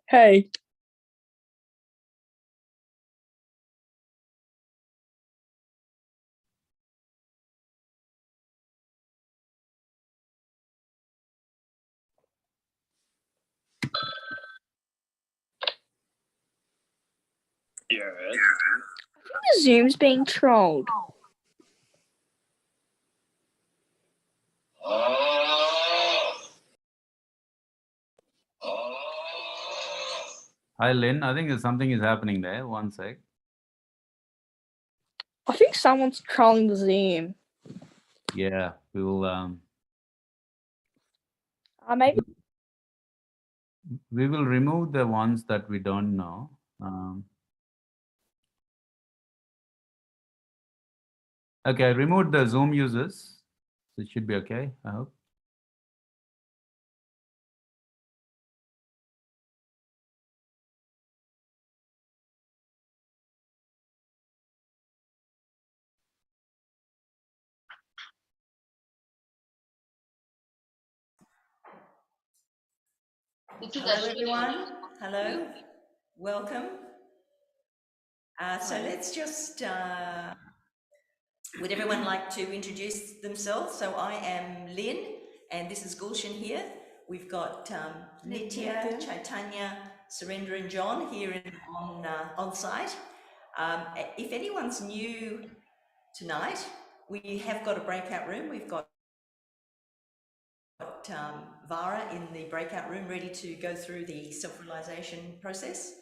Hey. Yeah. The Zoom's being trolled. Hi, Lynn. I think something is happening there. One sec. I think someone's trolling the Zoom. Yeah, we will. Maybe. We will remove the ones that we don't know. Okay, I removed the Zoom users. So it should be okay, I hope. Hello, everyone. Hello. Welcome. So let's just, would everyone like to introduce themselves? So I am Lynn, and this is Gulshan here. We've got Nitya, Chaitanya, Surendra, and John here on site. If anyone's new tonight, we have got a breakout room. We've got Vara in the breakout room ready to go through the self-realization process.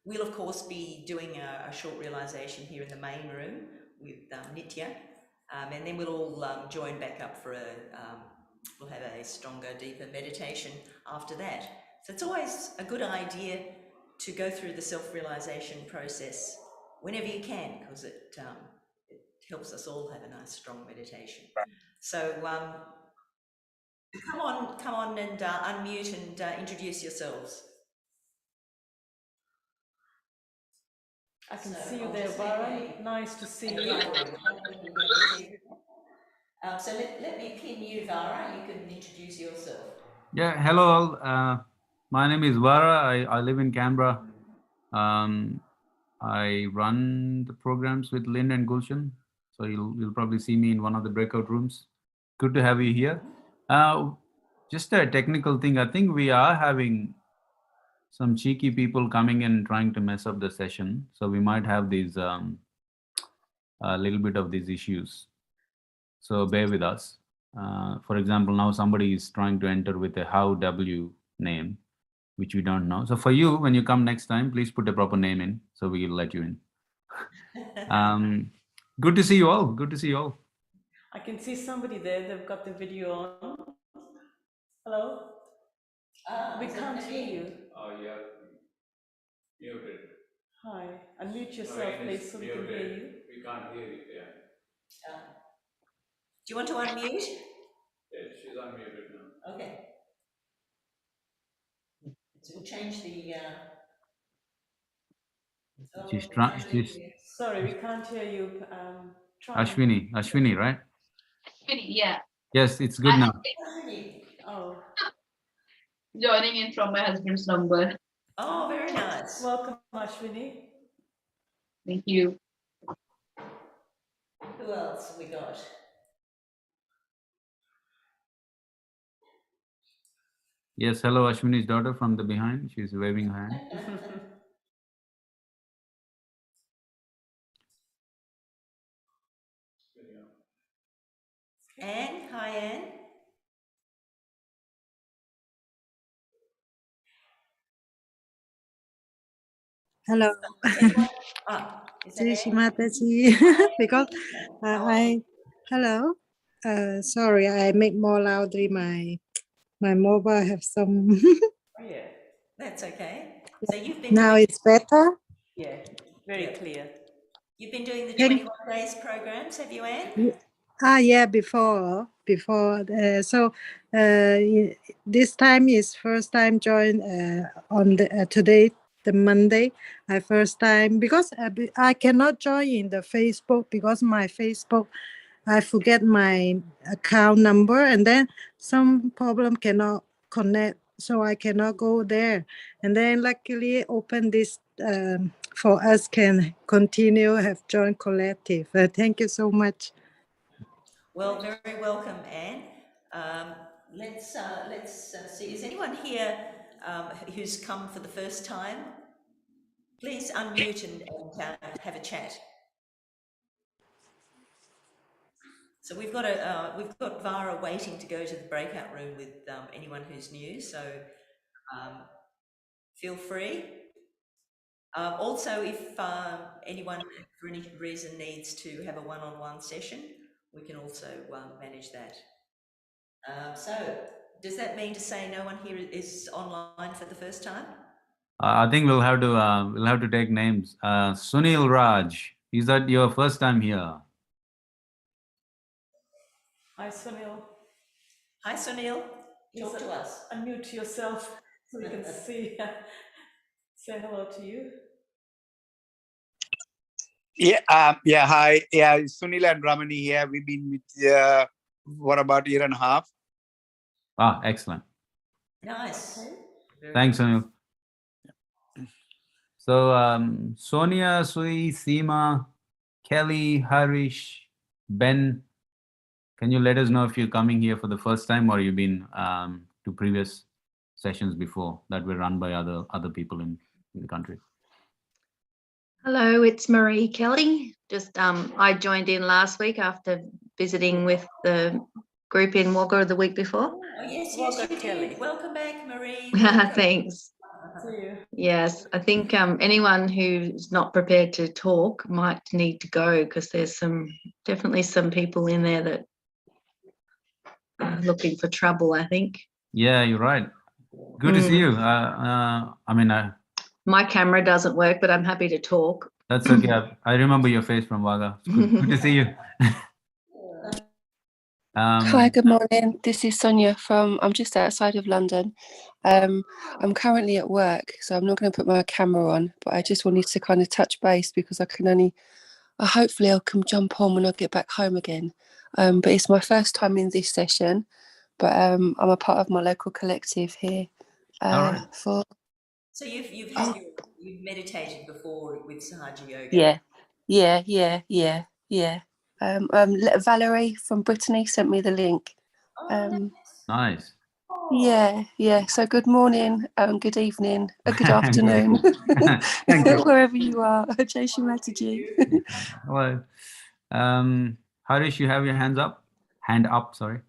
We'll of course be doing a short realization here in the main room with Nitya, and then we'll all join back up for we'll have a stronger, deeper meditation after that. So it's always a good idea to go through the self-realization process whenever you can, because it helps us all have a nice, strong meditation. So come on and unmute and introduce yourselves. I can see you there, Vara. Nice to see you. So let me pin you, Vara. You can introduce yourself. Yeah, hello all. My name is Vara. I live in Canberra. I run the programs with Lynn and Gulshan. So you'll probably see me in one of the breakout rooms. Good to have you here. Just a technical thing. I think we are having some cheeky people coming in trying to mess up the session. So we might have these a little bit of these issues. So bear with us. For example, now somebody is trying to enter with a how W name, which we don't know. So for you, when you come next time, please put a proper name in, so we will let you in. Good to see you all. Good to see you all. I can see somebody there. They've got the video on. Hello? We can't hear you. Oh, yeah. Muted. Hi. Unmute yourself, please, so we can hear you. We can't hear you, yeah. Do you want to unmute? Yeah, she's unmuted now. Okay. So we'll change the... She's trying. Sorry, we can't hear you. Ashwini, right? Yeah. Yes, it's good now. Oh. Joining in from my husband's number. Oh, very nice. Welcome, Ashwini. Thank you. Who else have we got? Yes, hello, Ashwini's daughter from the behind. She's waving her hand. Anne, hi Anne. Hello. Shri Mataji. Because hello. Sorry, I make more loudly. My mobile have some. Oh, yeah, that's okay. So you've been now it's better. Yeah, very clear. You've been doing the 21 days programs, have you, Anne? Yeah, before. So this time is first time join on the today, the Monday. I first time because I cannot join in the Facebook because my Facebook I forget my account number, and then some problem cannot connect, so I cannot go there. And then luckily open this for us can continue have joint collective. Thank you so much. Well, very welcome, Anne. Let's see. Is anyone here who's come for the first time? Please unmute and have a chat. So we've got Vara waiting to go to the breakout room with anyone who's new. So feel free. Also, if anyone for any reason needs to have a one-on-one session, we can also manage that. So does that mean to say no one here is online for the first time? I think we'll have to take names. Sunil Raj, is that your first time here? Hi, Sunil. Hi, Sunil. Talk to us. Unmute yourself so we can see. Say hello to you. Yeah, hi. Yeah, Sunil and Ramani here. We've been with for about a year and a half. Ah, excellent. Nice. Okay. Thanks, Sunil. So Sonia, Sui, Seema, Kelly, Harish, Ben, can you let us know if you're coming here for the first time or you've been to previous sessions before that were run by other people in the country? Hello, it's Marie Kelly. Just I joined in last week after visiting with the group in Wagga the week before. Oh, yes, Welcome, you Kelly. did. Welcome back, Marie. Thanks. See you. Yes, I think anyone who's not prepared to talk might need to go because there's definitely some people in there that are looking for trouble, I think. Yeah, you're right. Good to see you. My camera doesn't work, but I'm happy to talk. That's okay. I remember your face from Wagga. Good to see you. Hi, good morning. This is Sonia I'm just outside of London. I'm currently at work, so I'm not going to put my camera on, but I just wanted to kind of touch base because hopefully I'll come jump on when I get back home again. But it's my first time in this session, but I'm a part of my local collective here. All right. So you've meditated before with Sahaja Yoga? Yeah. Valerie from Brittany sent me the link. Nice. Yeah. So good morning, good evening, good afternoon, Thank you. wherever you are. Shri Mataji. Well, Harish, you have your hand up, sorry.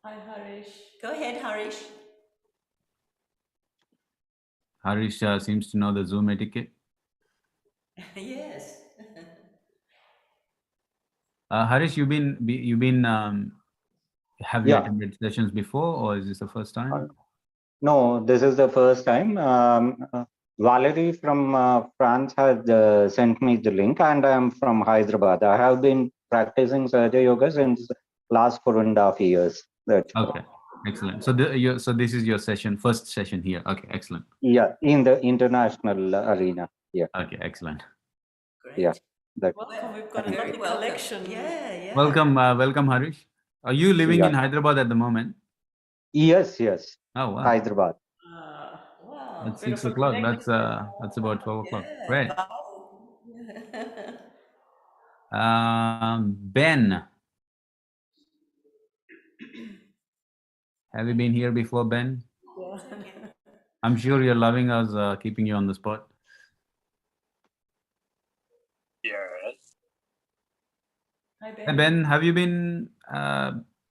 Hi, Harish. Go ahead, Harish. Harish seems to know the Zoom etiquette. Yes. Harish, have you attended sessions before, or is this the first time? No, this is the first time. Valerie from France has sent me the link, and I am from Hyderabad. I have been practicing Sahaja Yoga since last 4.5 years. That's okay, excellent. So this is your first session here. Okay, excellent. Yeah, in the international arena. Yeah. Okay, excellent. Great. Yeah. Welcome. We've got a lovely collection. Yeah. Welcome, Harish. Are you living in Hyderabad at the moment? Yes. Oh wow. Hyderabad. Wow. It's 6 o'clock. That's about 12 o'clock. Great. Ben, have you been here before, Ben? I'm sure you're loving us keeping you on the spot. Yes. Hi, Ben. Hey, Ben, have you been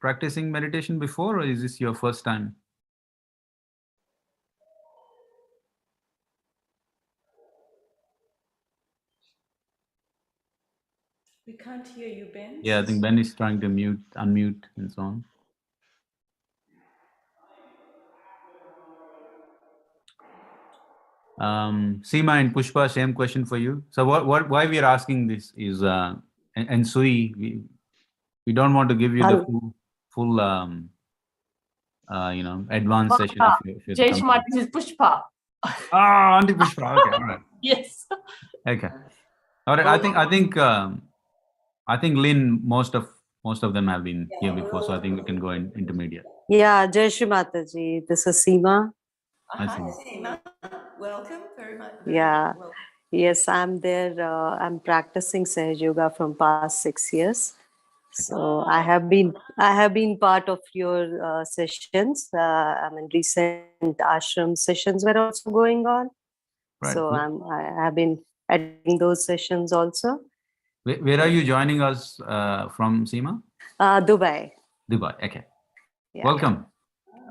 practicing meditation before, or is this your first time? We can't hear you, Ben. Yeah, I think Ben is trying to unmute and so on. Seema and Pushpa, same question for you. So why we are asking this is, and Sui, we don't want to give you the full advanced session. If Jai Shri Mataji, this is Pushpa. Auntie Pushpa. Okay, all right. Yes. Okay. All right. I think I think Lynn, most of them have been here before, so I think we can go in intermediate. Yeah, Jai Shri Mataji. This is Seema. I Hi, see. Seema. Welcome very much. Yeah. Welcome. Yes, I'm there. I'm practicing Sahaja Yoga from past 6 years. So I have been part of your sessions. I mean, recent ashram sessions were also going on. Right. So I have been attending those sessions also. Where are you joining us from, Seema? Dubai. Dubai. Okay. Yeah. Welcome.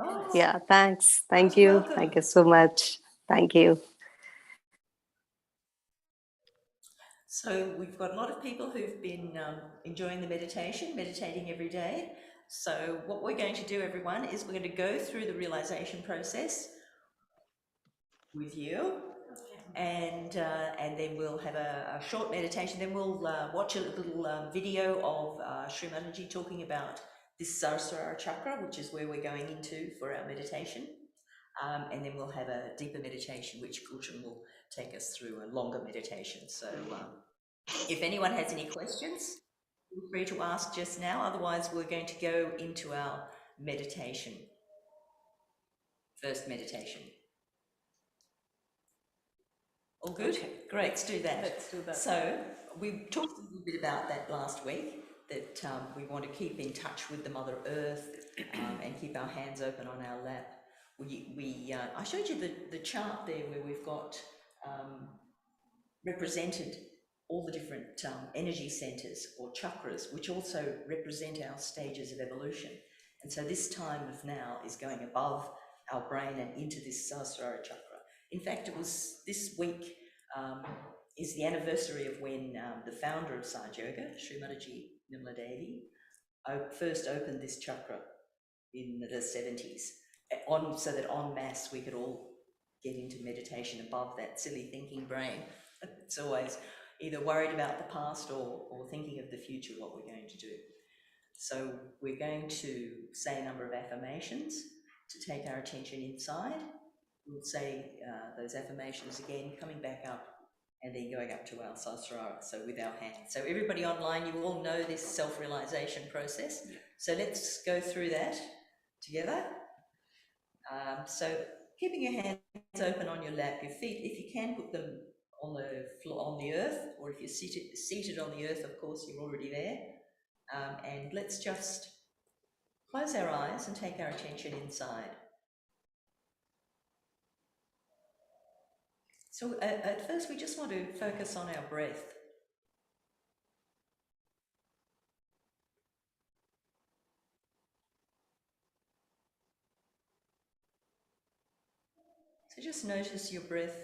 Oh, Yeah. Thanks. Thank most you. welcome. Thank you so much. Thank you. So we've got a lot of people who've been enjoying the meditation, meditating every day. So what we're going to do, everyone, is we're going to go through the realization process with you, and then we'll have a short meditation. Then we'll watch a little video of Shri Mataji talking about this Sahasrara Chakra, which is where we're going into for our meditation. And then we'll have a deeper meditation, which Gulshan will take us through, a longer meditation. So if anyone has any questions, feel free to ask just now. Otherwise, we're going to go into our meditation. First meditation. All good? Okay. Great, let's do that. Let's do that. So we talked a little bit about that last week, that we want to keep in touch with the Mother Earth and keep our hands open on our lap. I showed you the chart there where we've got represented all the different energy centers or chakras, which also represent our stages of evolution. And so this time of now is going above our brain and into this Sahasrara Chakra. In fact, it was this week is the anniversary of when the founder of Sahaja Yoga, Shri Mataji Nirmala Devi, first opened this chakra in the 70s, so that en masse we could all get into meditation above that silly thinking brain. It's always either worried about the past or thinking of the future, what we're going to do. So we're going to say a number of affirmations to take our attention inside. We'll say those affirmations again, coming back up and then going up to our Sahasrara, so with our hands. So everybody online, you all know this self-realization process. So let's go through that together. So keeping your hands open on your lap, your feet, if you can, put them on the floor, on the earth, or if you're seated on the earth, of course, you're already there. And let's just close our eyes and take our attention inside. So at first, we just want to focus on our breath. So just notice your breath.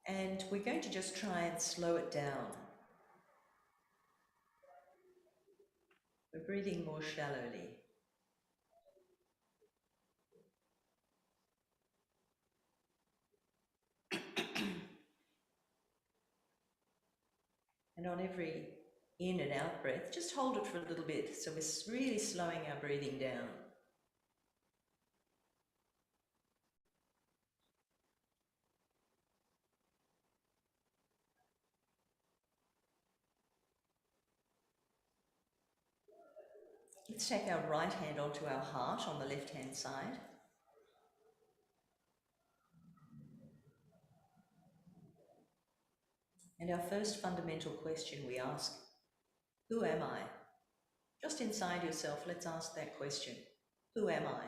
And we're going to just try and slow it down. We're breathing more shallowly. And on every in and out breath, just hold it for a little bit. So we're really slowing our breathing down. Let's take our right hand onto our heart on the left-hand side. And our first fundamental question we ask, who am I? Just inside yourself, let's ask that question. Who am I?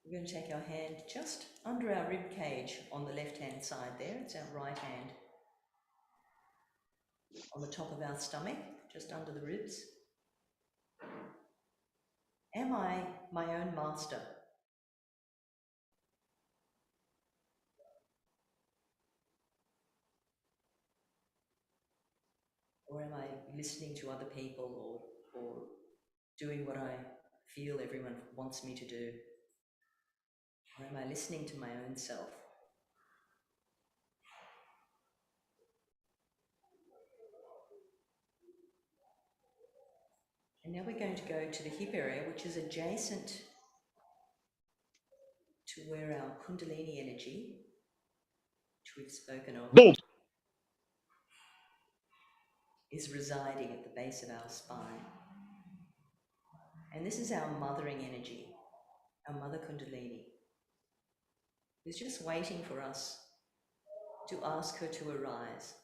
We're going to take our hand just under our rib cage on the left-hand side there. It's our right hand. On the top of our stomach, just under the ribs. Am I my own master? Or am I listening to other people or doing what I feel everyone wants me to do? Or am I listening to my own self? And now we're going to go to the hip area, which is adjacent to where our Kundalini energy, which we've spoken of, is residing at the base of our spine. And this is our mothering energy, our mother Kundalini, who's just waiting for us to ask her to arise.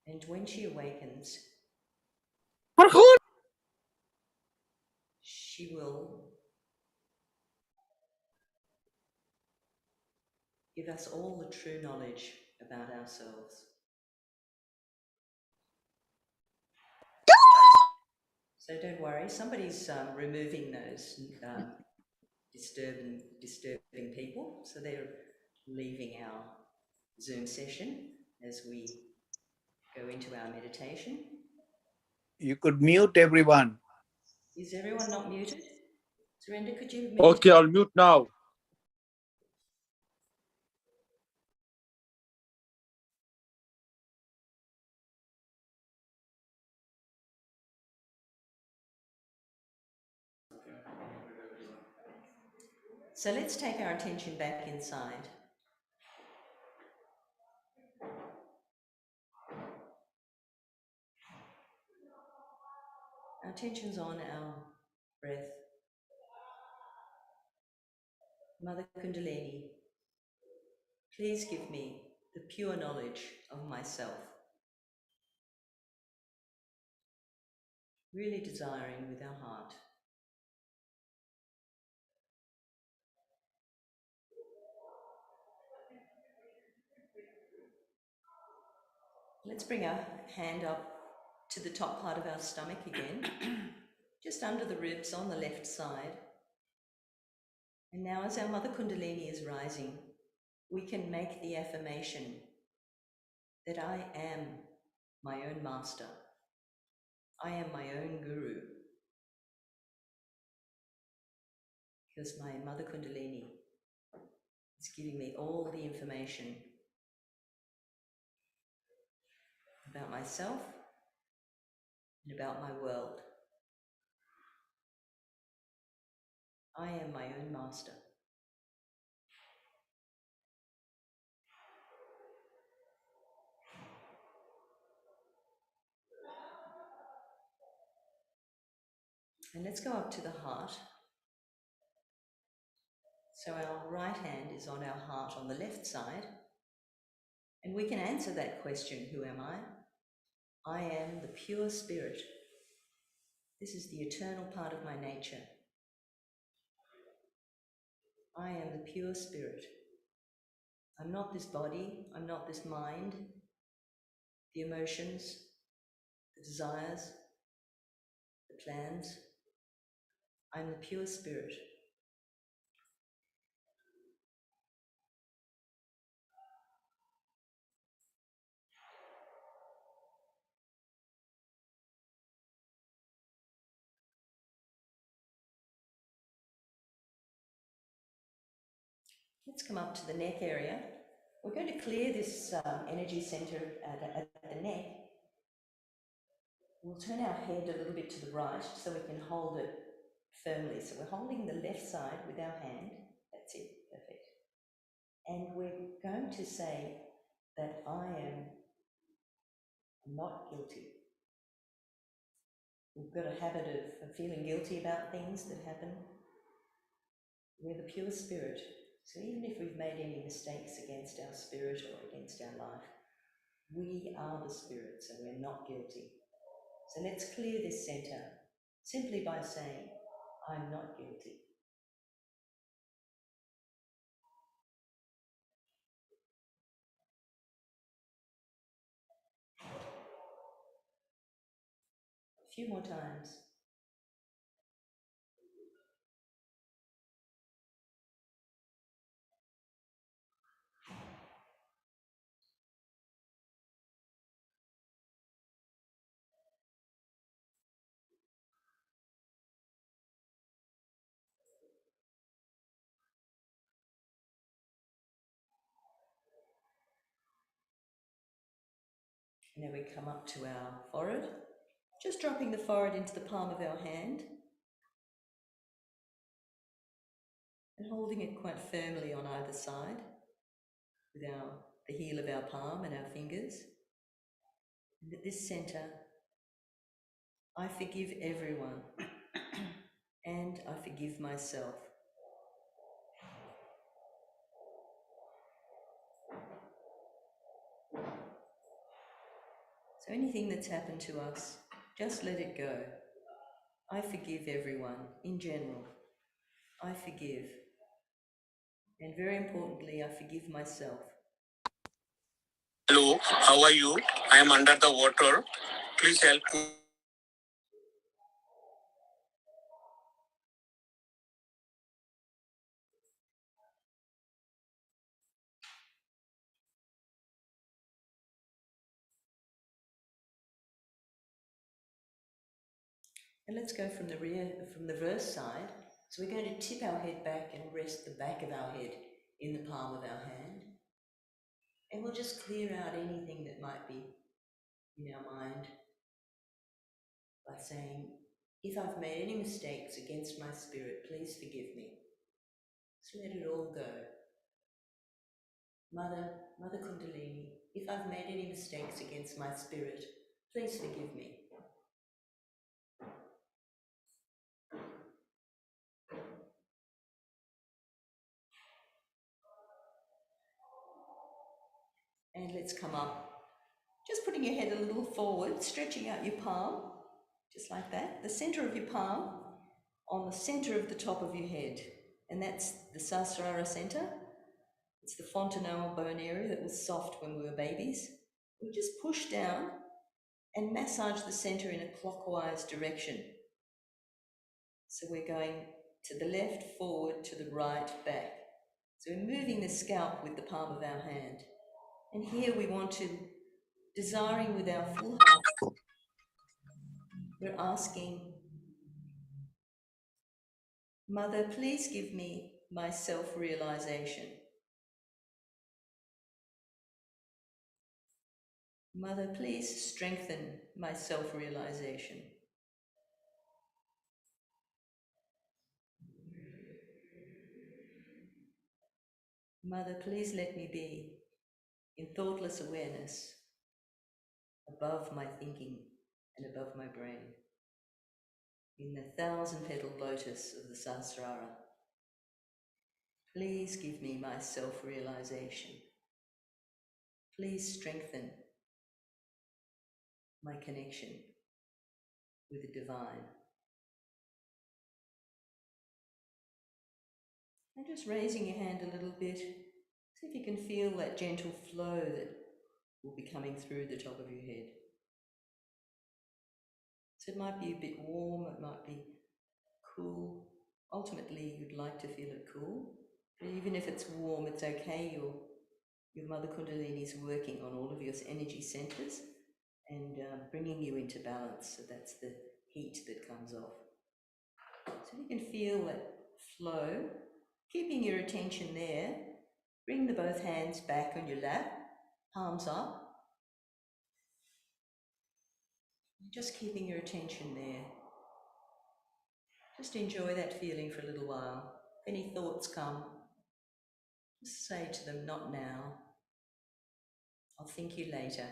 And when she awakens, she will give us all the true knowledge about ourselves. So don't worry, somebody's removing those disturbing people. So they're leaving our Zoom session as we go into our meditation. You could mute everyone. Is everyone not muted? Surrender, could you mute? Okay, I'll mute now. So let's take our attention back inside. Our attention's on our breath. Mother Kundalini, please give me the pure knowledge of myself. Really desiring with our heart. Let's bring our hand up to the top part of our stomach again, just under the ribs on the left side. And now as our Mother Kundalini is rising, we can make the affirmation that I am my own master. I am my own guru. Because my Mother Kundalini is giving me all the information about myself and about my world. I am my own master. And let's go up to the heart. So our right hand is on our heart on the left side. And we can answer that question, who am I? I am the pure spirit. This is the eternal part of my nature. I am the pure spirit. I'm not this body, I'm not this mind, the emotions, the desires, the plans. I'm the pure spirit. Let's come up to the neck area. We're going to clear this energy center at the neck. We'll turn our head a little bit to the right so we can hold it firmly. So we're holding the left side with our hand. That's it, perfect. And we're going to say that I am not guilty. We've got a habit of feeling guilty about things that happen. We're the pure spirit. So even if we've made any mistakes against our spirit or against our life, we are the spirit, so we're not guilty. So let's clear this center simply by saying, I'm not guilty. A few more times. And then we come up to our forehead, just dropping the forehead into the palm of our hand and holding it quite firmly on either side with the heel of our palm and our fingers. And at this center, I forgive everyone and I forgive myself. So anything that's happened to us, just let it go. I forgive everyone in general. I forgive. And very importantly, I forgive myself. Hello, how are you? I am under the water. Please help me. And let's go from the reverse side. So we're going to tip our head back and rest the back of our head in the palm of our hand. And we'll just clear out anything that might be in our mind by saying, if I've made any mistakes against my spirit, please forgive me. So let it all go. Mother Kundalini, if I've made any mistakes against my spirit, please forgive me. And let's come up, just putting your head a little forward, stretching out your palm, just like that. The center of your palm on the center of the top of your head. And that's the Sahasrara center. It's the fontanelle bone area that was soft when we were babies. We just push down and massage the center in a clockwise direction. So we're going to the left, forward, to the right, back. So we're moving the scalp with the palm of our hand. And here we want to, desiring with our full heart, we're asking, Mother, please give me my self-realization. Mother, please strengthen my self-realization. Mother, please let me be in thoughtless awareness, above my thinking and above my brain, in the 1,000-petaled lotus of the Sahasrara. Please give me my self-realization. Please strengthen my connection with the divine. And just raising your hand a little bit, see if you can feel that gentle flow that will be coming through the top of your head. So it might be a bit warm, it might be cool. Ultimately, you'd like to feel it cool. But even if it's warm, it's okay. Your Mother Kundalini is working on all of your energy centers and bringing you into balance. So that's the heat that comes off. So you can feel that flow, keeping your attention there. Bring the both hands back on your lap, palms up. Just keeping your attention there. Just enjoy that feeling for a little while. If any thoughts come, just say to them, not now. I'll think you later.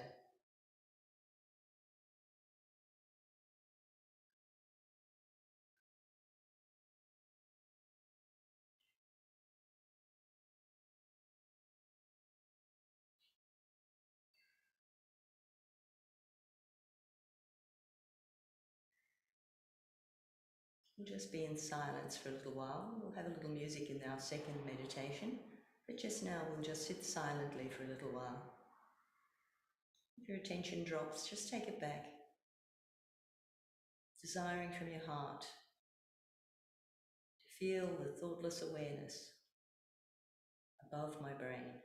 We'll just be in silence for a little while. We'll have a little music in our second meditation, but just now we'll just sit silently for a little while. If your attention drops, just take it back. Desiring from your heart to feel the thoughtless awareness above my brain.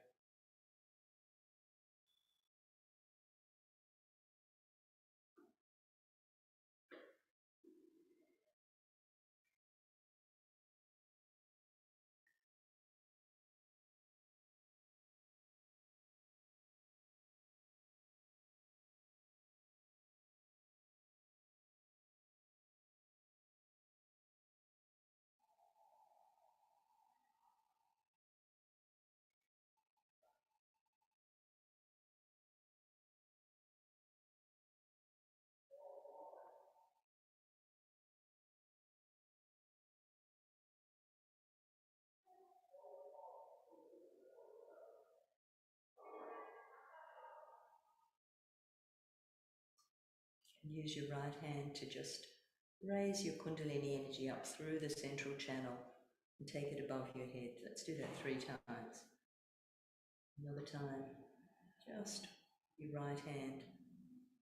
Use your right hand to just raise your Kundalini energy up through the central channel and take it above your head. Let's do that 3 times. Another time, just your right hand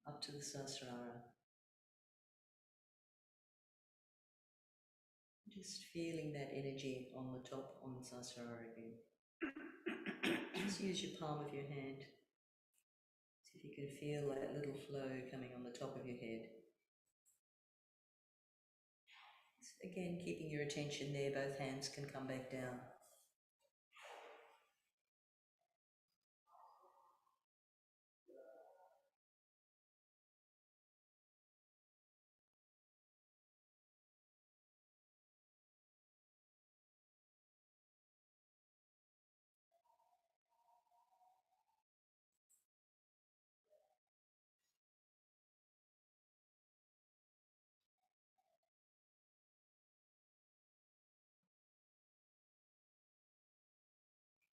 up to the Sahasrara. Just feeling that energy on the top, on the Sahasrara again. Just use your palm of your hand. See if you can feel that little flow coming on the top of your head. Again, keeping your attention there, both hands can come back down.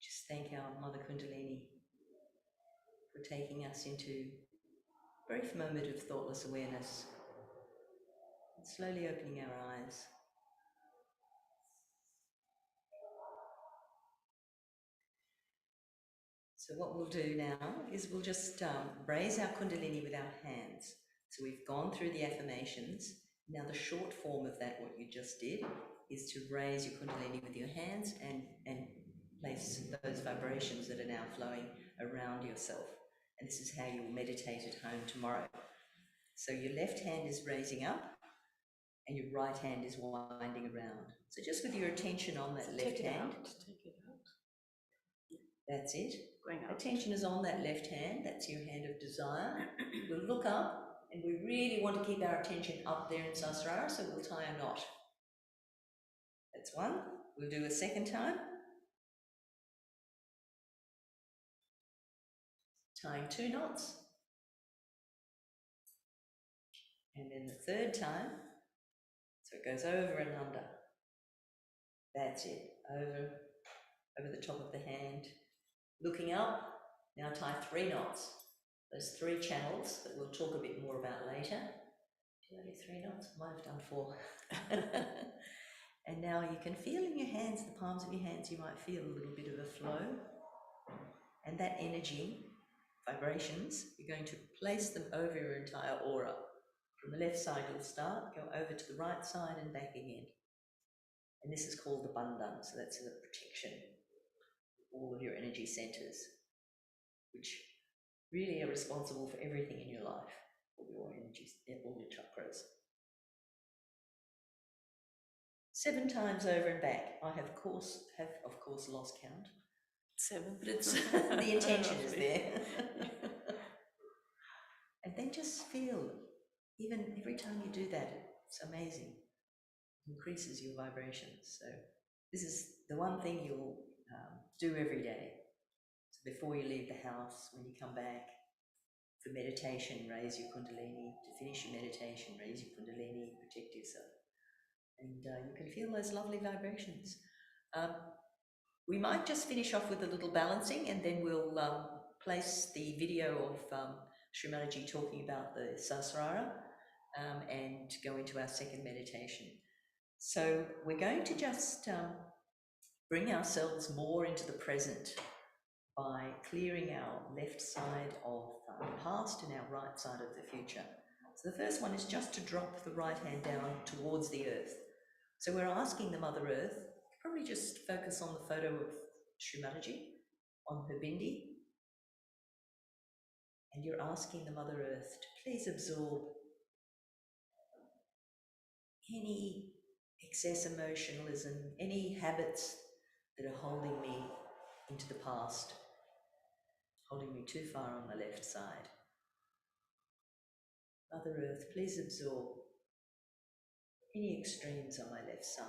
Just thank our Mother Kundalini for taking us into a brief moment of thoughtless awareness, and slowly opening our eyes. So what we'll do now is we'll just raise our Kundalini with our hands. So we've gone through the affirmations. Now the short form of that, what you just did, is to raise your Kundalini with your hands and place those vibrations that are now flowing around yourself. And this is how you'll meditate at home tomorrow. So your left hand is raising up and your right hand is winding around. So just with your attention on that left hand. Take it out. That's it. Going out. Attention is on that left hand. That's your hand of desire. We'll look up and we really want to keep our attention up there in Sahasrara, so we'll tie a knot. That's one. We'll do a second time. Tying 2 knots. And then the third time, so it goes over and under. That's it. Over the top of the hand. Looking up, now tie 3 knots. Those 3 channels that we'll talk a bit more about later. Did I do 3 knots? I might have done 4. And now you can feel in your hands, the palms of your hands, you might feel a little bit of a flow. And that energy, vibrations, you're going to place them over your entire aura. From the left side you'll start, go over to the right side and back again. And this is called the bandhan, so that's the protection of all of your energy centers, which really are responsible for everything in your life, all your energies, all your chakras. 7 times over and back. I have of course lost count. 7. But it's the intention is there. And then just feel, even every time you do that, it's amazing. It increases your vibrations. So this is the one thing you'll do every day. So before you leave the house, when you come back, for meditation, raise your Kundalini. To finish your meditation, raise your Kundalini, protect yourself. And you can feel those lovely vibrations. We might just finish off with a little balancing and then we'll place the video of Shri Mataji talking about the Sahasrara and go into our second meditation. So we're going to just bring ourselves more into the present by clearing our left side of the past and our right side of the future. So the first one is just to drop the right hand down towards the earth. So we're asking the Mother Earth, probably just focus on the photo of Shri Mataji on her bindi. And you're asking the Mother Earth to please absorb any excess emotionalism, any habits that are holding me into the past, holding me too far on the left side. Mother Earth, please absorb any extremes on my left side.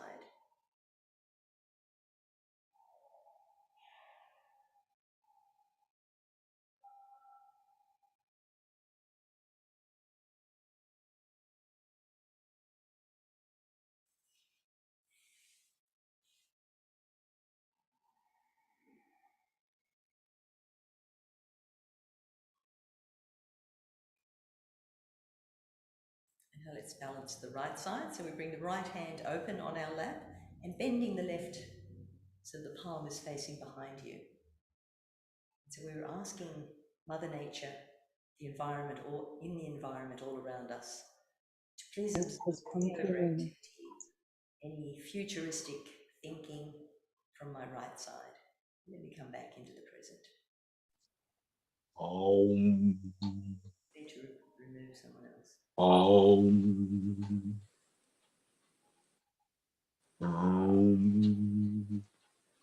Now let's balance the right side. So we bring the right hand open on our lap and bending the left so the palm is facing behind you. So we're asking Mother Nature, the environment, or in the environment all around us, to please observe whatever activity, any futuristic thinking from my right side. And then we come back into the present. Need to remove someone else.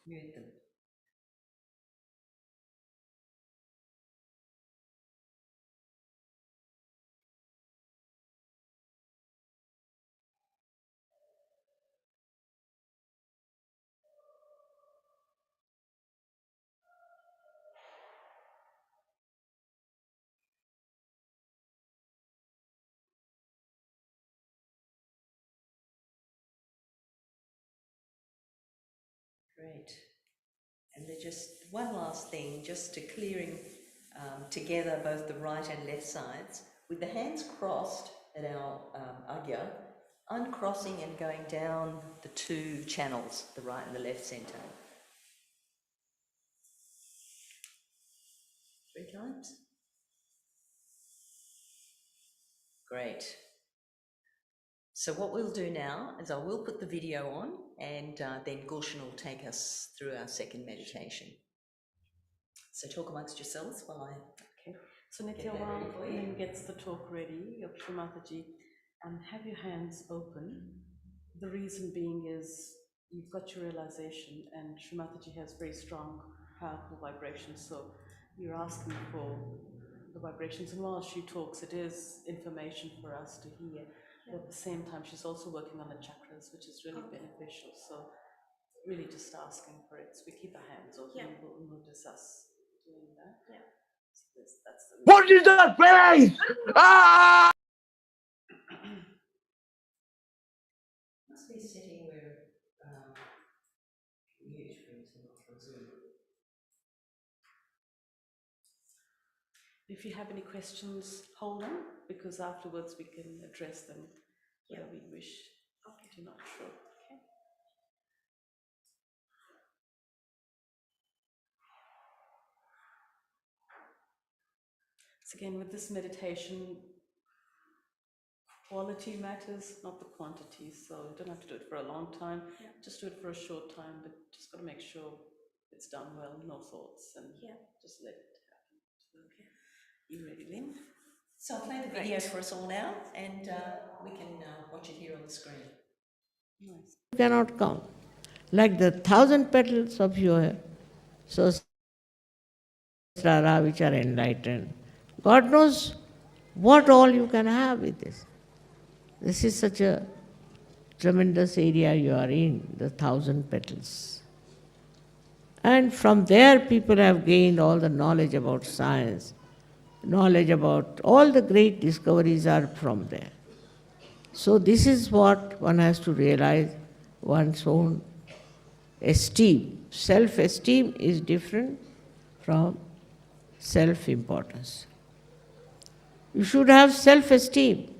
Mute them. Great. And then just one last thing, just to clearing together both the right and left sides, with the hands crossed at our agya, uncrossing and going down the two channels, the right and the left center. 3 times. Great. So what we'll do now is I will put the video on, and then Gulshan will take us through our second meditation. So talk amongst yourselves while I... Okay. So Nitya, while Lynn gets the talk ready, Shri Mataji, have your hands open. The reason being is you've got your realization, and Shri Mataji has very strong, powerful vibrations. So you're asking for the vibrations, and while she talks, it is information for us to hear. But at the same time, she's also working on the chakras, which is really beneficial. So really just asking for it. So we keep our hands open. Yeah. We'll notice us doing that. Yeah. So that's the What is that place? Ah! Must be sitting where mute brings them off on Zoom. If you have any questions, hold on, because afterwards we can address them where we wish. Okay. You're not sure. Okay. So again, with this meditation, quality matters, not the quantity. So you don't have to do it for a long time. Yeah. Just do it for a short time, but just got to make sure it's done well, no thoughts, and just let it happen. Okay. You ready, Lynn? So I'll play the video for us all now, and we can watch it here on the screen. Nice. You cannot count. Like the 1,000 petals of your Sahasrara which are enlightened. God knows what all you can have with this. This is such a tremendous area you are in, the 1,000 petals. And from there people have gained all the knowledge about science, knowledge about all the great discoveries are from there. So this is what one has to realize, one's own esteem. Self-esteem is different from self-importance. You should have self-esteem.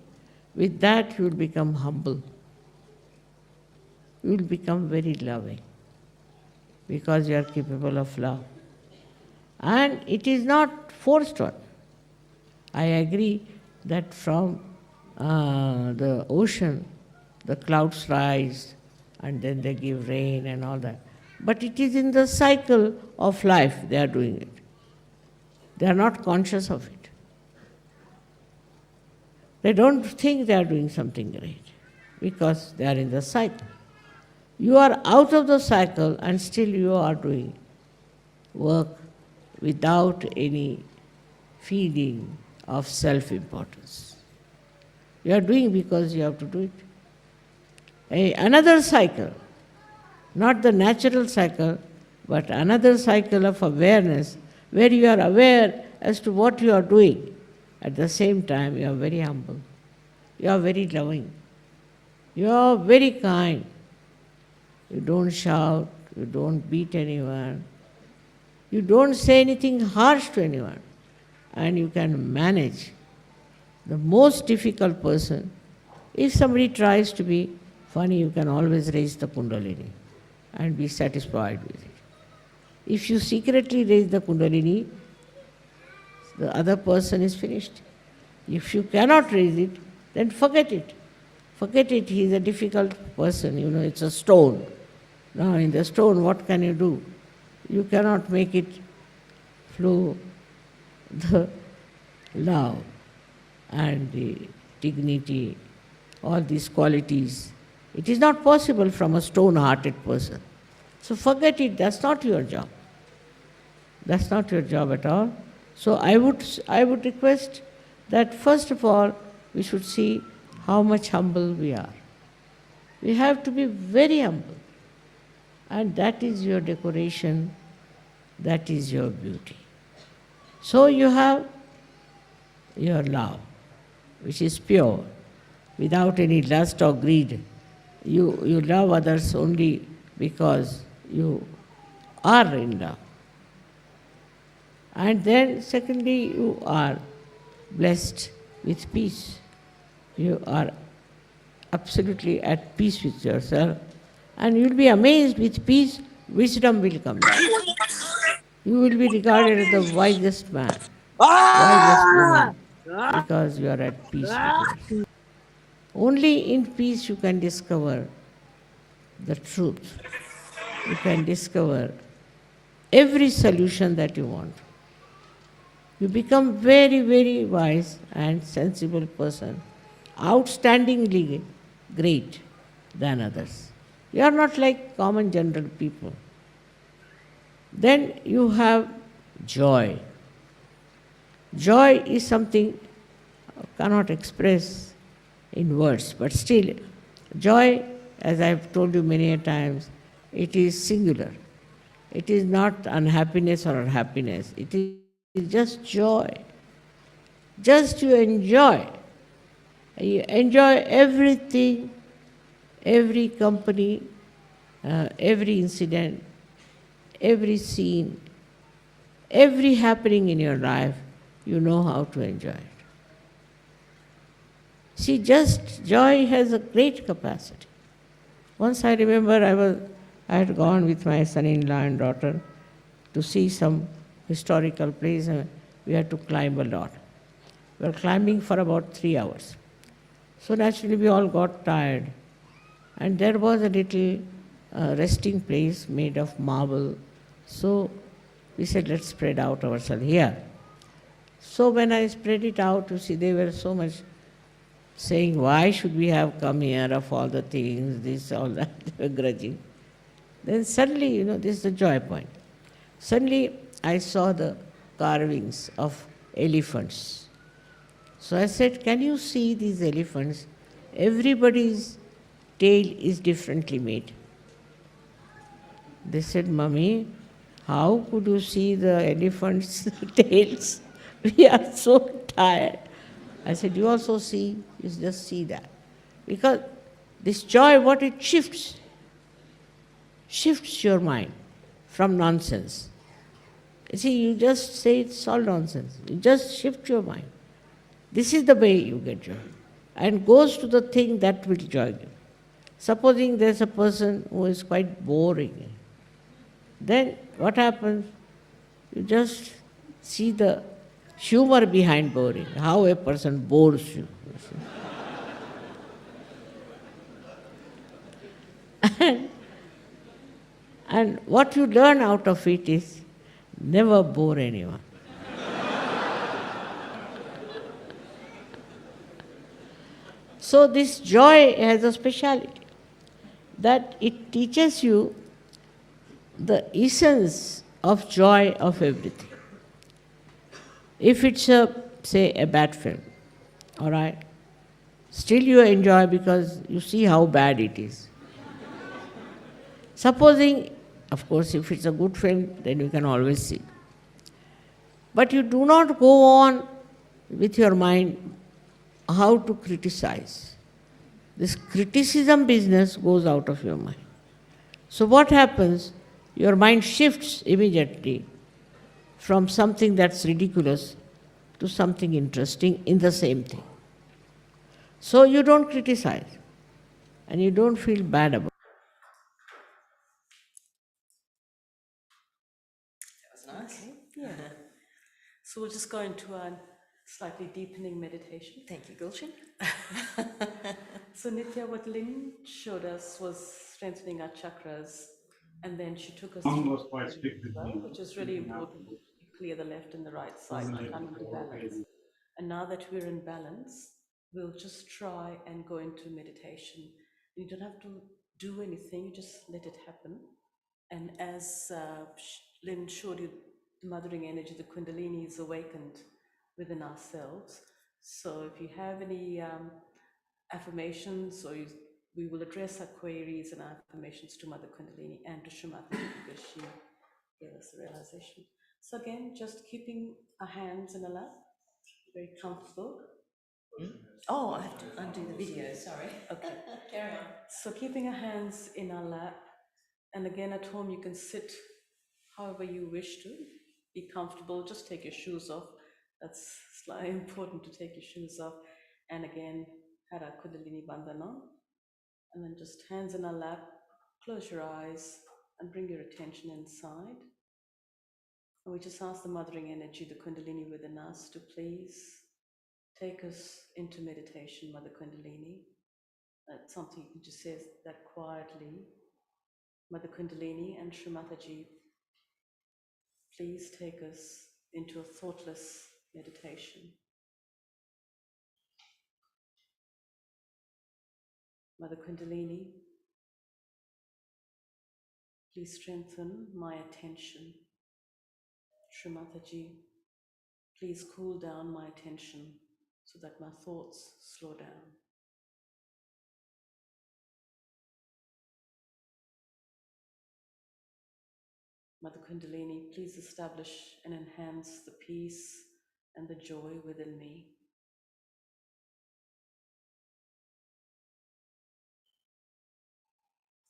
With that you will become humble. You will become very loving because you are capable of love. And it is not forced on. I agree that from the ocean, the clouds rise and then they give rain and all that. But it is in the cycle of life they are doing it. They are not conscious of it. They don't think they are doing something great because they are in the cycle. You are out of the cycle and still you are doing work without any feeling of self-importance. You are doing because you have to do it. Another cycle, not the natural cycle, but another cycle of awareness where you are aware as to what you are doing. At the same time, you are very humble. You are very loving. You are very kind. You don't shout. You don't beat anyone. You don't say anything harsh to anyone. And you can manage the most difficult person If somebody tries to be funny, you can always raise the Kundalini and be satisfied with it. If you secretly raise the Kundalini, the other person is finished. If you cannot raise it, then forget it. Forget it, he is a difficult person, it's a stone. Now in the stone, what can you do? You cannot make it flow the love and the dignity, all these qualities. It is not possible from a stone-hearted person. So forget it, that's not your job. That's not your job at all. So I would request that first of all, we should see how much humble we are. We have to be very humble. And that is your decoration, that is your beauty. So you have your love, which is pure, without any lust or greed. You love others only because you are in love. And then secondly, you are blessed with peace. You are absolutely at peace with yourself. And you will be amazed with peace, wisdom will come. You will be regarded as the wisest man, wisest woman, because you are at peace with yourself. Only in peace you can discover the truth. You can discover every solution that you want. You become very, very wise and sensible person, outstandingly great than others. You are not like common general people. Then you have joy. Joy is something I cannot express in words, but still, joy, as I have told you many a times, it is singular. It is not unhappiness or happiness. It is just joy. Just you enjoy. You enjoy everything, every company, every incident, every scene, every happening in your life, you know how to enjoy it. See, just joy has a great capacity. Once I remember I had gone with my son-in-law and daughter to see some historical place, and we had to climb a lot. We were climbing for about 3 hours. So naturally we all got tired. And there was a little resting place made of marble. So we said, let's spread out ourselves here. So when I spread it out, you see, they were so much saying, why should we have come here of all the things, this, all that, they were grudging. Then suddenly, this is the joy point. Suddenly I saw the carvings of elephants. So I said, can you see these elephants? Everybody's tail is differently made. They said, Mummy, how could you see the elephants' tails? We are so tired. I said, you also see, you just see that. Because this joy, what it shifts your mind from nonsense. You see, you just say it's all nonsense. You just shift your mind. This is the way you get joy. And goes to the thing that will joy you. Supposing there's a person who is quite boring, then what happens? You just see the humor behind boring, how a person bores you. And what you learn out of it is never bore anyone. So this joy has a speciality, that it teaches you the essence of joy of everything. If it's say a bad film, all right, still you enjoy because you see how bad it is. Supposing, of course, if it's a good film, then you can always see. But you do not go on with your mind how to criticize. This criticism business goes out of your mind. So what happens? Your mind shifts immediately from something that's ridiculous to something interesting in the same thing. So you don't criticize and you don't feel bad about it. That was nice. Okay, yeah. So we'll just go into a slightly deepening meditation. Thank you, Gulshan. So Nitya, what Lynn showed us was strengthening our chakras, and then she took us through as well, which is really important. You clear the left and the right side to come into balance. And now that we're in balance, we'll just try and go into meditation. You don't have to do anything, you just let it happen. And as Lynn showed you, the mothering energy, the Kundalini is awakened within ourselves. So if you have any affirmations, or we will address our queries and our affirmations to Mother Kundalini and to Shri Mataji because she gave us the realization. So again, just keeping our hands in our lap, very comfortable. Oh, I have to undo the video, sorry. Okay. Carry on. So keeping our hands in our lap, and again at home you can sit however you wish to. Be comfortable, just take your shoes off. That's slightly important to take your shoes off. And again, had our Kundalini Bandhan on. And then just hands in our lap, close your eyes and bring your attention inside. And we just ask the mothering energy, the Kundalini within us, to please take us into meditation, Mother Kundalini. That's something you can just say that quietly. Mother Kundalini and Shri Mataji, please take us into a thoughtless meditation. Mother Kundalini, please strengthen my attention. Shri Mataji, please cool down my attention so that my thoughts slow down. Mother Kundalini, please establish and enhance the peace and the joy within me.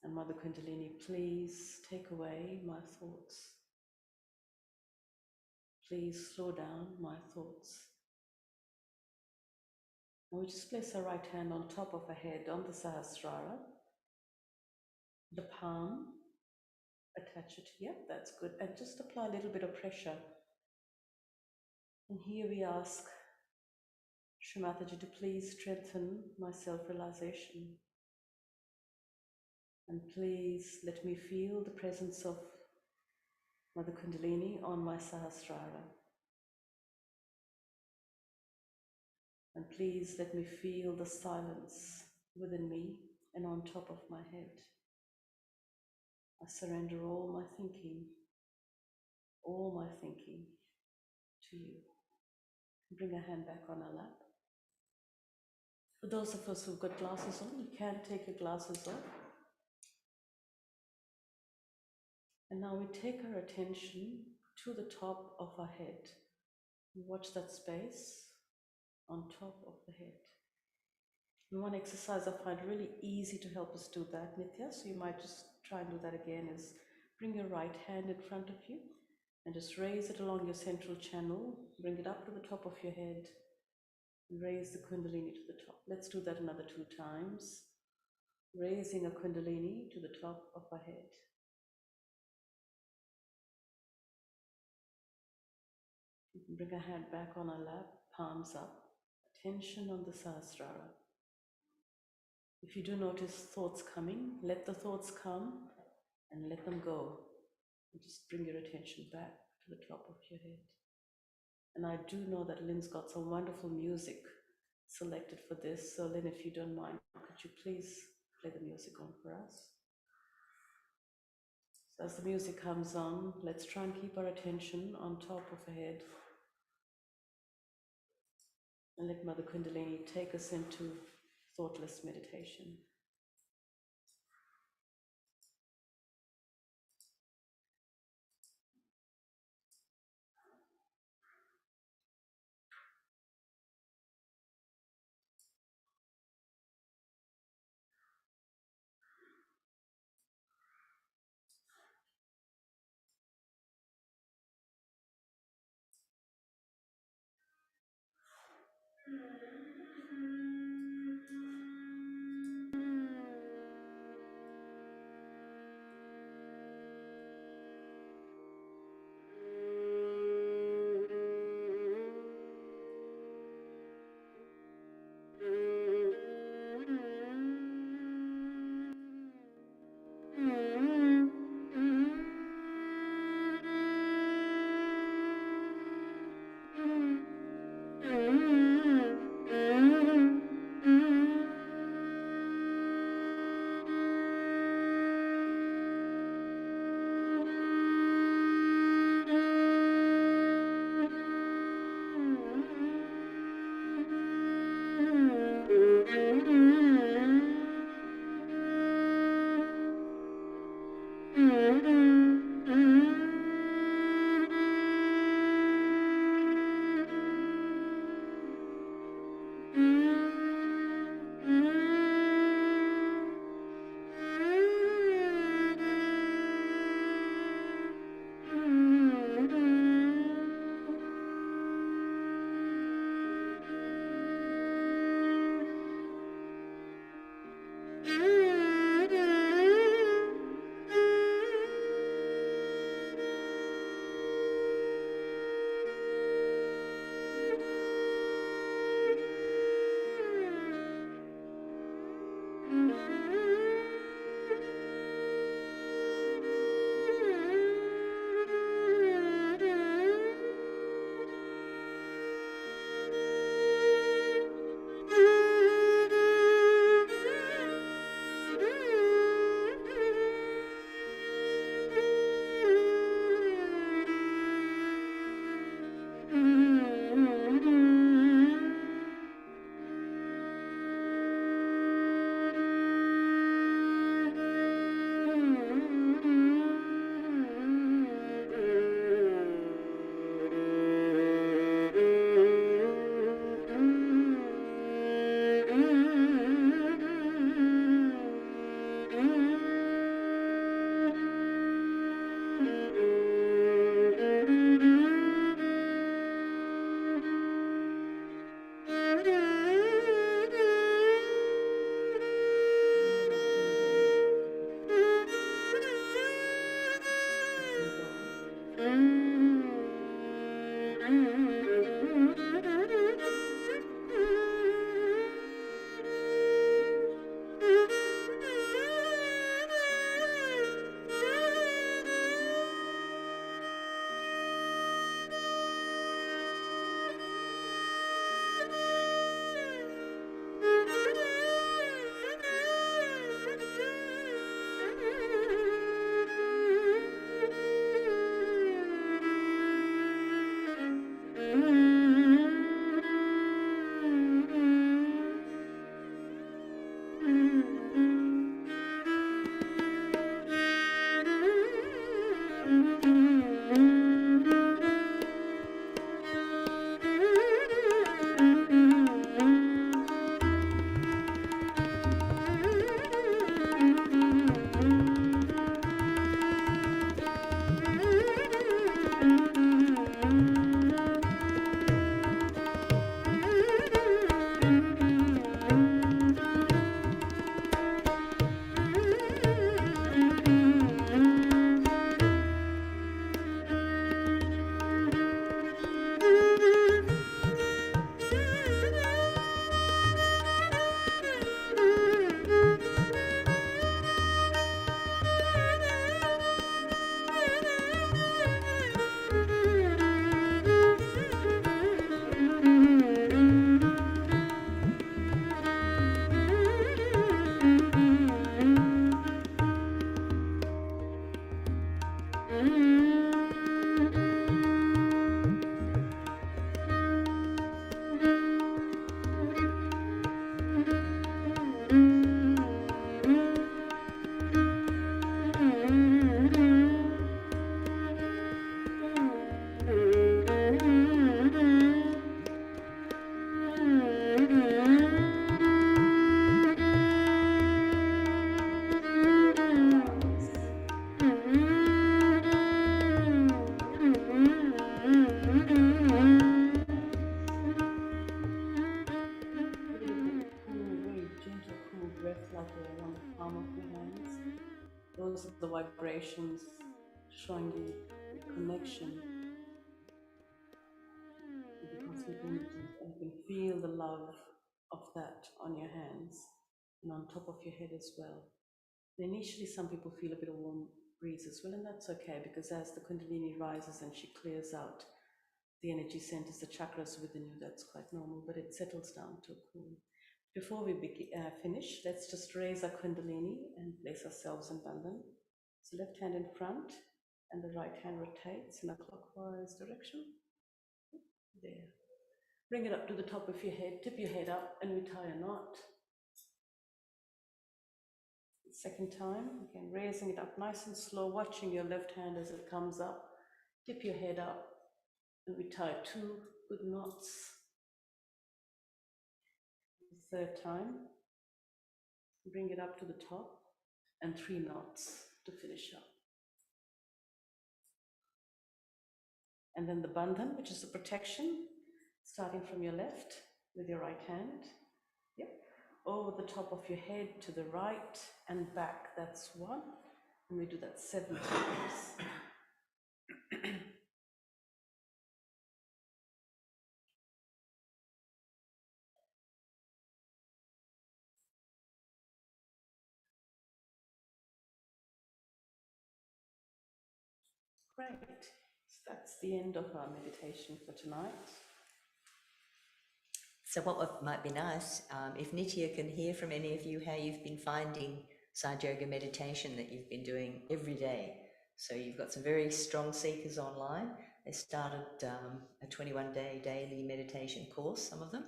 And Mother Kundalini, please take away my thoughts. Please slow down my thoughts. And we just place our right hand on top of our head on the Sahasrara. The palm, attach it here, that's good. And just apply a little bit of pressure. And here we ask Shri Mataji to please strengthen my self-realization. And please let me feel the presence of Mother Kundalini on my Sahasrara. And please let me feel the silence within me and on top of my head. I surrender all my thinking to you. Bring our hand back on our lap. For those of us who've got glasses on, you can take your glasses off. And now we take our attention to the top of our head. Watch that space on top of the head. And one exercise I find really easy to help us do that, Nitya, so you might just try and do that again, is bring your right hand in front of you and just raise it along your central channel, bring it up to the top of your head, and raise the Kundalini to the top. Let's do that another 2 times. Raising a Kundalini to the top of our head. You can bring our hand back on our lap, palms up, attention on the Sahasrara. If you do notice thoughts coming, let the thoughts come and let them go. And just bring your attention back to the top of your head. And I do know that Lynn's got some wonderful music selected for this. So Lynn, if you don't mind, could you please play the music on for us? So as the music comes on, let's try and keep our attention on top of our head. And let Mother Kundalini take us into thoughtless meditation. those are the vibrations showing you the connection with the cosmic energies, and you can feel the love of that on your hands and on top of your head as well. Initially, some people feel a bit of warm breeze as well, and that's okay, because as the Kundalini rises and she clears out the energy centers, the chakras within you, that's quite normal, but it settles down to cool. Before we finish, let's just raise our Kundalini and place ourselves in Bandhan. So left hand in front and the right hand rotates in a clockwise direction. There. Bring it up to the top of your head, tip your head up, and we tie a knot. Second time, again, raising it up nice and slow, watching your left hand as it comes up. Tip your head up, and we tie 2 good knots. Third time, bring it up to the top, and 3 knots to finish up. And then the bandhan, which is the protection, starting from your left with your right hand. Yep. Over the top of your head to the right and back, that's 1. And we do that 7 times. Great. So that's the end of our meditation for tonight. So what might be nice, if Nitya can hear from any of you how you've been finding Sahaja Yoga meditation that you've been doing every day. So you've got some very strong seekers online. They started a 21-day daily meditation course, some of them,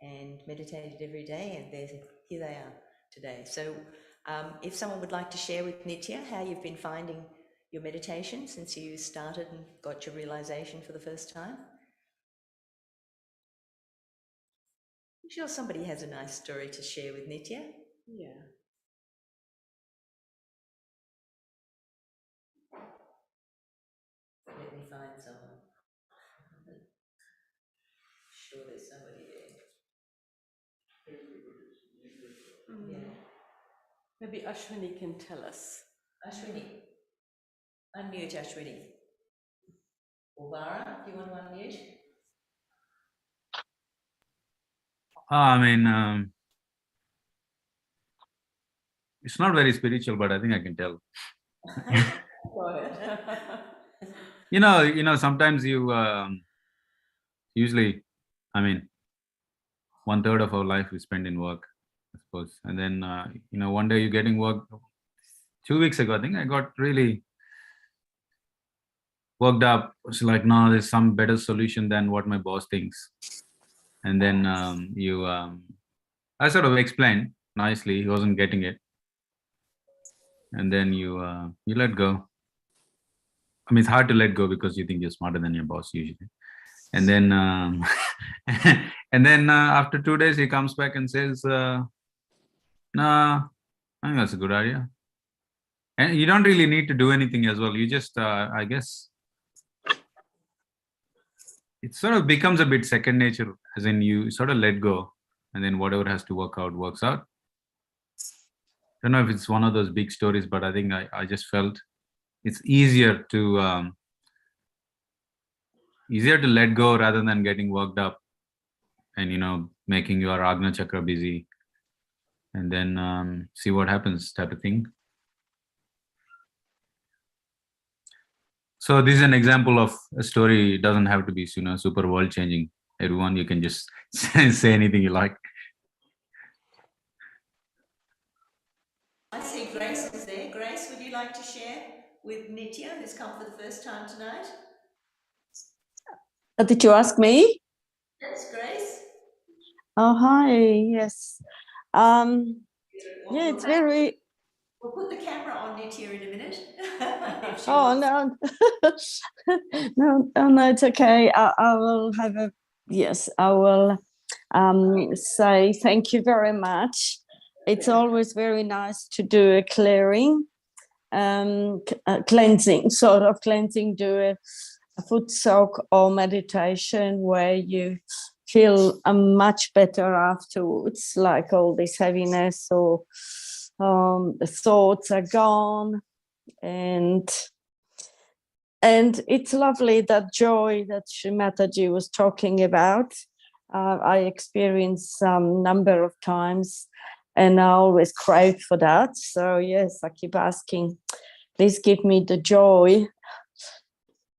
and meditated every day, and here they are today. So if someone would like to share with Nitya how you've been finding your meditation since you started and got your realization for the first time. I'm sure somebody has a nice story to share with Nitya. Yeah. Let me find someone. Sure, there's somebody there. Yeah. Maybe Ashwini can tell us. Ashwini, unmute Ashwini. Or Vara, do you want to unmute? I mean, it's not very spiritual, but I think I can tell. Go ahead. You know, sometimes you usually, I mean, 1/3 of our life we spend in work, I suppose. And then, one day you're getting work. 2 weeks ago, I think I got really worked up. It's like, no, there's some better solution than what my boss thinks. And then I sort of explained nicely. He wasn't getting it. And then you let go. I mean, it's hard to let go because you think you're smarter than your boss usually. And then, after 2 days, he comes back and says, "Nah, I think that's a good idea." And you don't really need to do anything as well. You just, I guess, it sort of becomes a bit second nature, as in you sort of let go, and then whatever has to work out works out. I don't know if it's one of those big stories, but I think I just felt it's easier to let go rather than getting worked up and making your Ajna chakra busy, and then see what happens, type of thing. So this is an example of a story. It doesn't have to be super world changing. Everyone, you can just say anything you like. I see Grace is there. Grace, would you like to share with Nitya, who's come for the first time tonight? Did you ask me? Yes, Grace. Oh, hi. Yes. Yeah, it's very. We'll put the camera on Nitya in a minute. Oh no, no, it's okay. I will have a. Yes, I will say thank you very much. It's always very nice to do a clearing, cleansing, sort of cleansing. Do a foot soak or meditation where you feel much better afterwards, like all this heaviness or the thoughts are gone, and it's lovely, that joy that Shri Mataji was talking about. I experienced some number of times, and I always crave for that. So yes, I keep asking, please give me the joy.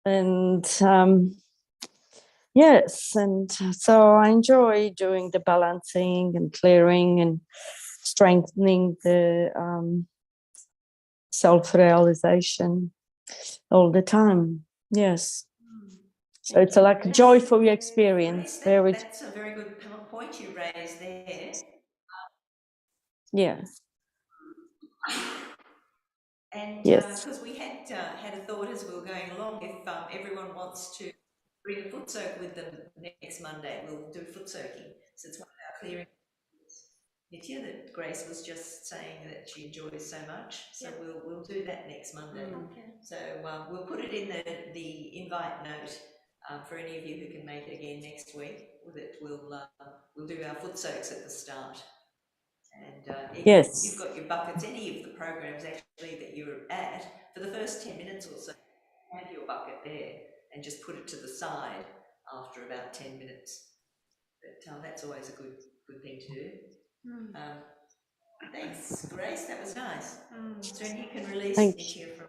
And yes, and so I enjoy doing the balancing and clearing and strengthening the self-realization all the time. Yes. So it's like a joyful experience. That's a very good point you raised there. Yeah. And Yes. because we had a thought as we were going along, if everyone wants to bring a foot soak with them next Monday, we'll do foot soaking. So it's one of our clearing. Nitya, that Grace was just saying that she enjoys so much. So we'll do that next Monday. Okay. So we'll put it in the invite note for any of you who can make it again next week. We'll do our foot soaks at the start. And yes, you've got your buckets, any of the programs actually that you're at, for the first 10 minutes or so, have your bucket there and just put it to the side after about 10 minutes. But that's always a good thing to do. Thanks, Grace. That was nice. So you can release Nitya from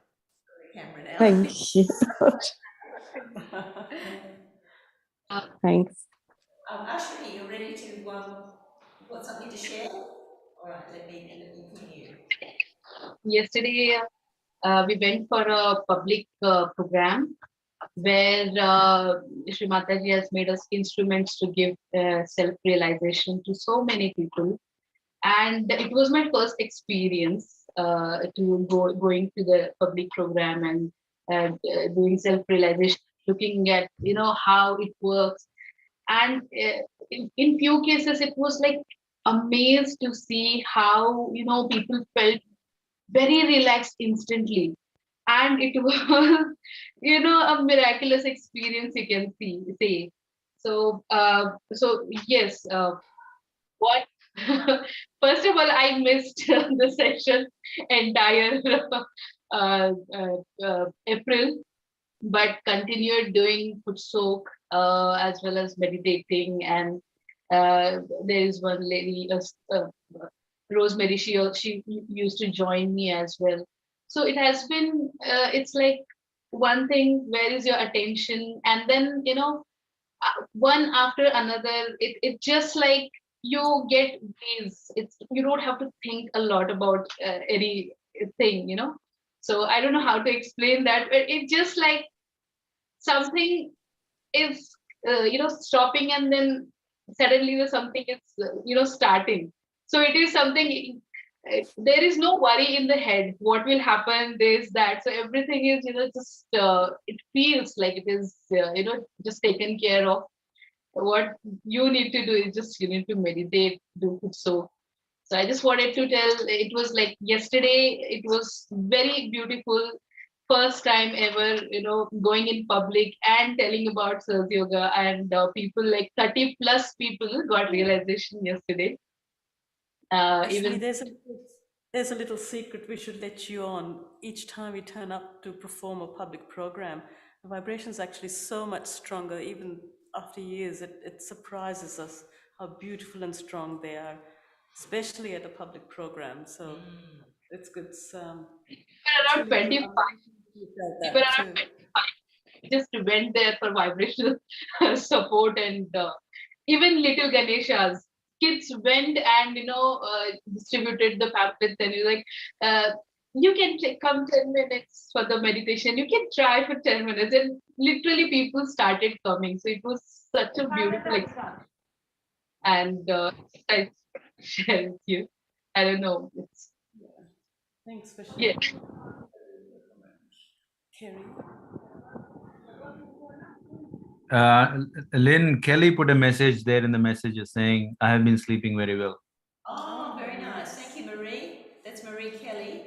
the camera now. Thank you. Thanks. Ashwini, you're ready to got something to share? All right, let me pin you. Yesterday, we went for a public program where Shri Mataji has made us instruments to give self-realization to so many people. And it was my first experience to going to the public program and doing self-realization, looking at, how it works. And in few cases, it was like amazed to see how, people felt very relaxed instantly. And it was, a miraculous experience, you can say. So, yes, what first of all, I missed the session entire April, but continued doing foot soak as well as meditating. And there is one lady, Rosemary, she used to join me as well. So it has been, it's like one thing, where is your attention? And then, one after another, it just like you get these, you don't have to think a lot about anything, So I don't know how to explain that, but it's just like something is, stopping, and then suddenly something is, starting. So it is something, there is no worry in the head, what will happen, this, that. So everything is, just, it feels like it is, just taken care of. What you need to do is just, you need to meditate, do it. So I just wanted to tell, it was like yesterday, it was very beautiful. First time ever, going in public and telling about Sahaja Yoga, and people like 30 plus people got realization yesterday. Actually, there's a little secret we should let you on. Each time we turn up to perform a public program, the vibration is actually so much stronger. Even after years, it surprises us how beautiful and strong they are, especially at a public program. So it's good. Around 25. People around 25 just went there for vibrational support, and even little Ganeshas. Kids went and distributed the pamphlets, and you're like, you can come 10 minutes for the meditation. You can try for 10 minutes, and literally people started coming. So it was such a beautiful experience, and I share with you. I don't know. Thanks for sharing. Yeah. Kerry. Lynn, Kelly put a message there in the messages saying, I have been sleeping very well. Oh, very nice. Thank you, Marie. That's Marie Kelly.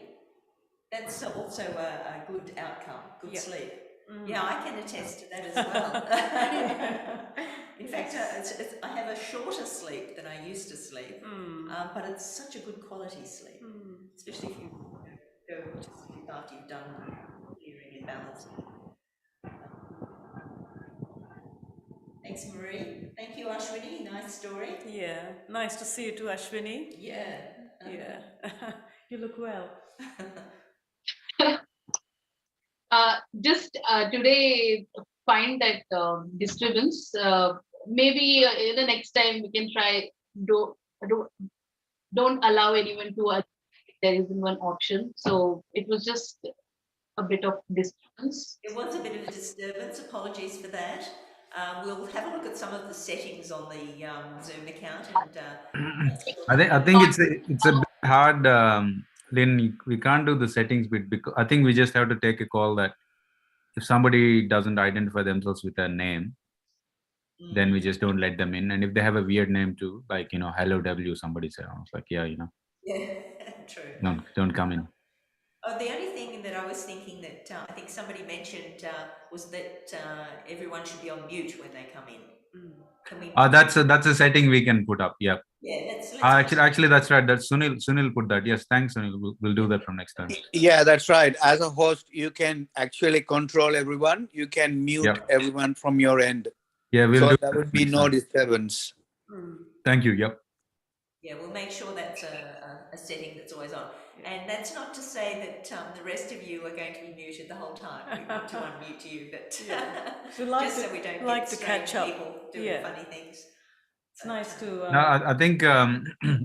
That's also a good outcome, good sleep. Yeah, I can attest to that as well. In fact, I have a shorter sleep than I used to sleep, but it's such a good quality sleep, especially if you go to sleep after you've done clearing and balancing. Thanks, Marie. Thank you, Ashwini. Nice story. Yeah, nice to see you too, Ashwini. Yeah. Yeah, you look well. Just today, find that disturbance. Maybe the next time we can try. Don't allow anyone to. There isn't one option, so it was just a bit of disturbance. It was a bit of a disturbance. Apologies for that. We'll have a look at some of the settings on the Zoom account, and I think it's a bit hard, Lynn. We can't do the settings bit because I think we just have to take a call that if somebody doesn't identify themselves with a name, then we just don't let them in. And if they have a weird name too, like Hello W, somebody said, I was like, yeah, yeah, true. don't come in. Oh, the only thing that I was thinking that I think somebody mentioned was that everyone should be on mute when they come in. Can we? That's a setting we can put up. Yeah. Yeah, let's actually that's right. That's Sunil put that. Yes, thanks, Sunil. We'll do that from next time. Yeah, that's right. As a host, you can actually control everyone. You can mute everyone from your end. Yeah, we'll so do there would be no disturbance. Thank you. Yep. Yeah, we'll make sure that's a setting that's always on. And that's not to say that the rest of you are going to be muted the whole time. We want to unmute you, but so we don't like get to catch up. people doing funny things. It's nice to. No, I think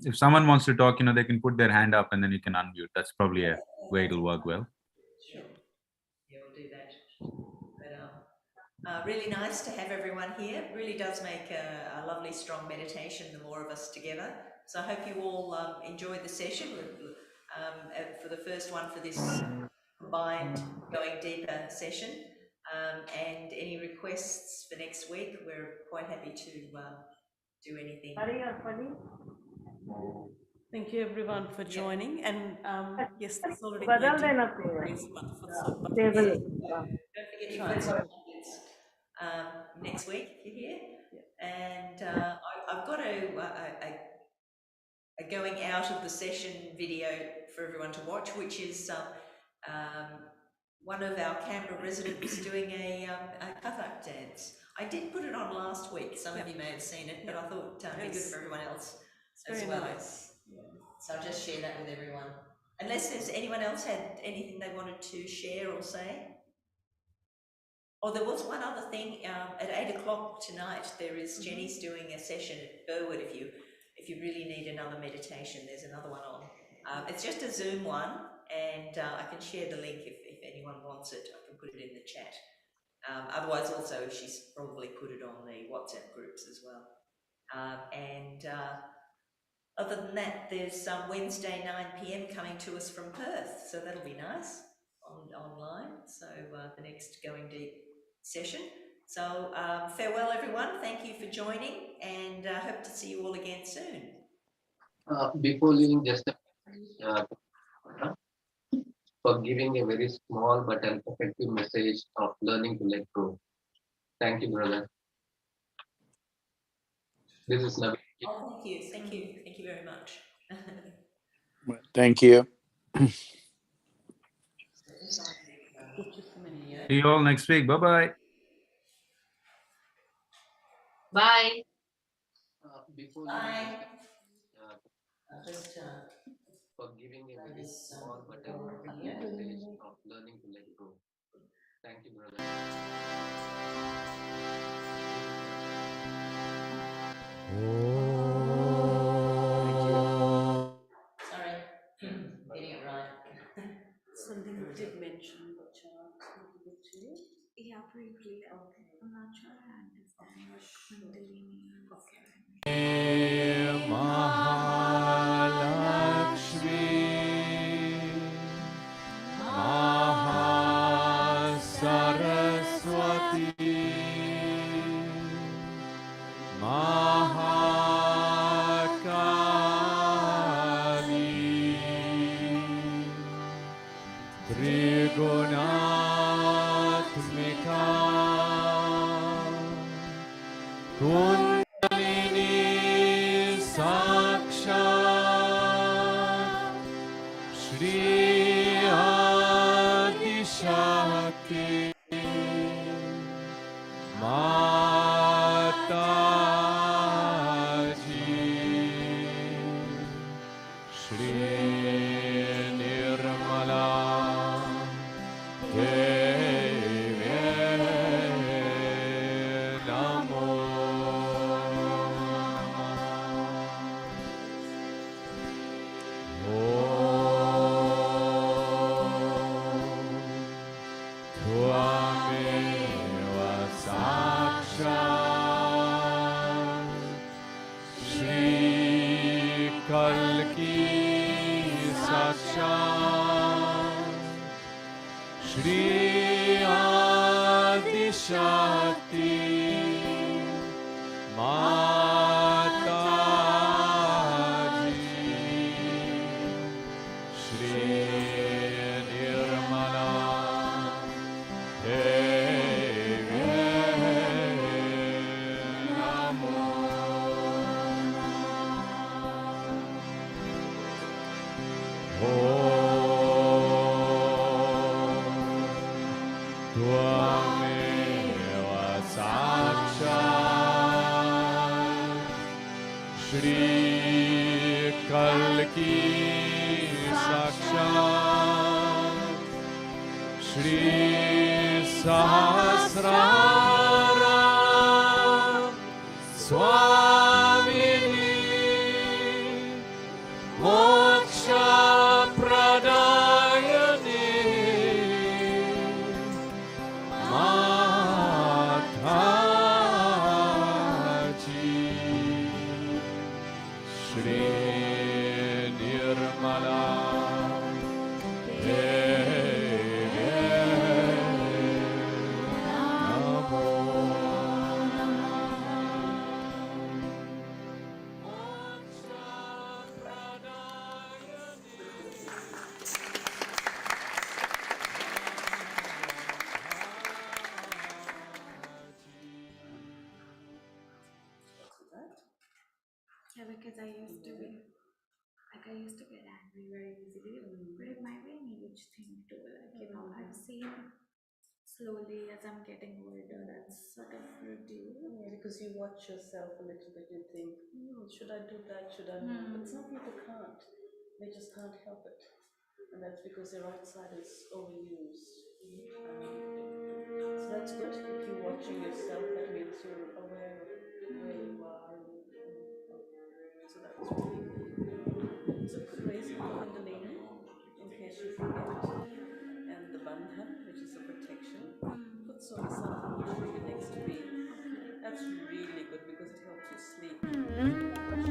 if someone wants to talk, they can put their hand up and then you can unmute. That's probably a way it'll work well. Sure. Yeah, we'll do that. But really nice to have everyone here. It really does make a lovely, strong meditation, the more of us together. So I hope you all enjoyed the session for the first one for this combined Going Deeper session. And any requests for next week, we're quite happy to do anything. Thank you everyone for joining. And yes, there's already Don't forget to next week if you're here. And I've got a going out of the session video for everyone to watch, which is one of our Canberra residents doing a Kathak dance. I did put it on last week. Some of you may have seen it, but I thought it'd be good for everyone else as very well. Nice. So I'll just share that with everyone. Unless there's anyone else had anything they wanted to share or say. Oh, there was one other thing. At 8 o'clock tonight, there is Jenny's doing a session at Burwood. If you really need another meditation, there's another one on. It's just a Zoom one, and I can share the link if anyone wants it. I can put it in the chat. Otherwise, also she's probably put it on the WhatsApp groups as well. Other than that, there's Wednesday 9 p.m. coming to us from Perth, so that'll be nice online. So the next Going Deep session. So farewell, everyone. Thank you for joining, and hope to see you all again soon. Before leaving, just for giving a very small but an effective message of learning to let go. Thank you, brother. This is Navi. Oh, thank you very much. Thank you. See you all next week. Bye-bye. Bye. Bye. For giving a very small but an effective message of learning to let go. Thank you, brother. Sorry, getting it right. Something you did mention the chart a little bit too. Yeah, briefly. Okay. I'm not sure I understand what Kundalini is. Okay. Mahalakshmi Mahasaraswati Mahakali Trigunatmika Kundalini Shri Nirmala Devi Namo. Tvameva Sakshat Shri Kalki Sakshat Shri Adi Shakti Mataji Shri Nirmala Devi Namo. Tvameva Sakshat Shri Kalki Sakshat Shri Sahasrara Swamini Moksha Pradayani Mataji Shri Nirmala Devi Namo. Yeah, because I used to be get angry very easily, but it might be an age thing too. Like, you know, I've seen slowly as I'm getting older, that's sort of reduced. Yeah, because you watch yourself a little bit, you think, should I do that? Should I not? But some people can't. They just can't help it. And that's because their right side is overused. So that's good. You keep watching yourself. That means you're aware of where you are. So that's really good. So raise the Kundalini in case you forget. And the Bandhan, which is the protection. Put some Sahaja next to me. That's really good because it helps you sleep. Mm-hmm.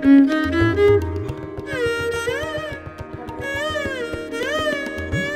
Thank you.